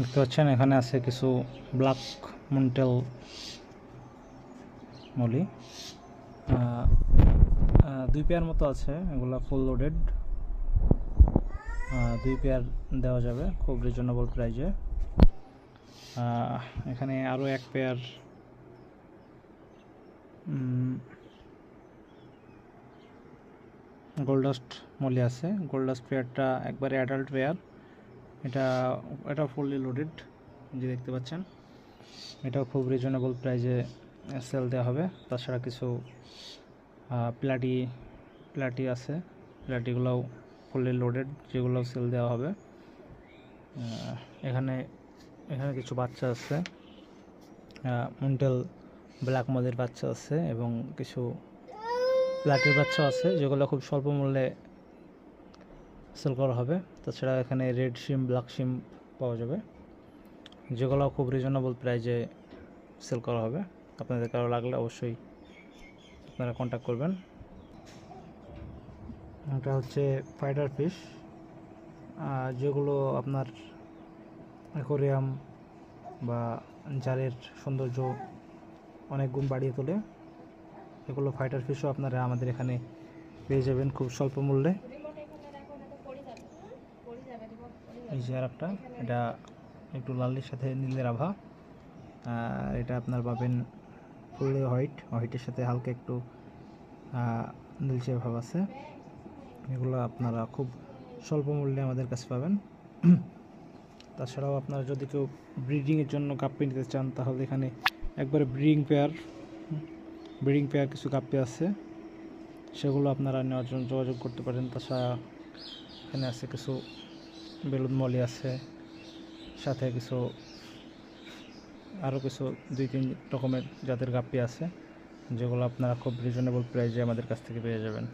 দেখতে পাচ্ছেন এখানে আছে কিছু ব্ল্যাক মন্টেল মলি, 2 পেয়ার মতো আছে, এগুলো ফুল লোডেড। 2 পেয়ার দেওয়া যাবে খুব রিজনেবল প্রাইজে। এখানে আরও 1 পেয়ার গোল্ডাস্ট মলি আছে। গোল্ডাস্ট পেয়ারটা একবারে অ্যাডাল্ট পেয়ার, এটা ফুললি লোডেড, যে দেখতে পাচ্ছেন। এটাও খুব রিজনেবল প্রাইজে সেল দেওয়া হবে। তাছাড়া কিছু প্লাটি আছে, প্লাটিগুলোও ফুললি লোডেড, যেগুলোও সেল দেওয়া হবে। এখানে কিছু বাচ্চা আছে, মন্টেল ব্ল্যাক মলির বাচ্চা আছে এবং কিছু প্লাটির বাচ্চা আছে, যেগুলো খুব স্বল্প মূল্যে সেল করা হবে। তাছাড়া এখানে রেড শিম, ব্ল্যাক শিম পাওয়া যাবে, যেগুলো খুব রিজনেবল প্রাইজে সেল করা হবে। আপনাদের কারো লাগলে অবশ্যই আপনারা কন্ট্যাক্ট করবেন। এটা হচ্ছে ফাইটার ফিশ, যেগুলো আপনার অ্যাকোরিয়াম বা জালের সৌন্দর্য অনেক গুণ বাড়িয়ে তোলে। এগুলো ফাইটার ফিশও আপনারা আমাদের এখানে পেয়ে যাবেন খুব স্বল্প মূল্যে। এই যে আরেকটা, এটা একটু লালের সাথে নীলের আভা, আর এটা আপনার পাবেন ফুললি হোয়াইটের সাথে হালকা একটু নীলচে ভাব আছে। এগুলো আপনারা খুব স্বল্প মূল্যে আমাদের কাছে পাবেন। তাছাড়াও আপনারা যদি কেউ ব্রিডিংয়ের জন্য গাপ্পি নিতে চান, তাহলে এখানে একবারে ব্রিডিং পেয়ার কিছু গাপ্পি আছে, সেগুলো আপনারা নেওয়ার জন্য যোগাযোগ করতে পারেন। তাছাড়া এখানে আছে কিছু বেলুন মলি আছে, সাথে আরও কিছু 2-3 রকমের জাতের গাপ্পি আছে, যেগুলো আপনারা খুব রিজনেবল প্রাইসে আমাদের কাছ থেকে পেয়ে যাবেন।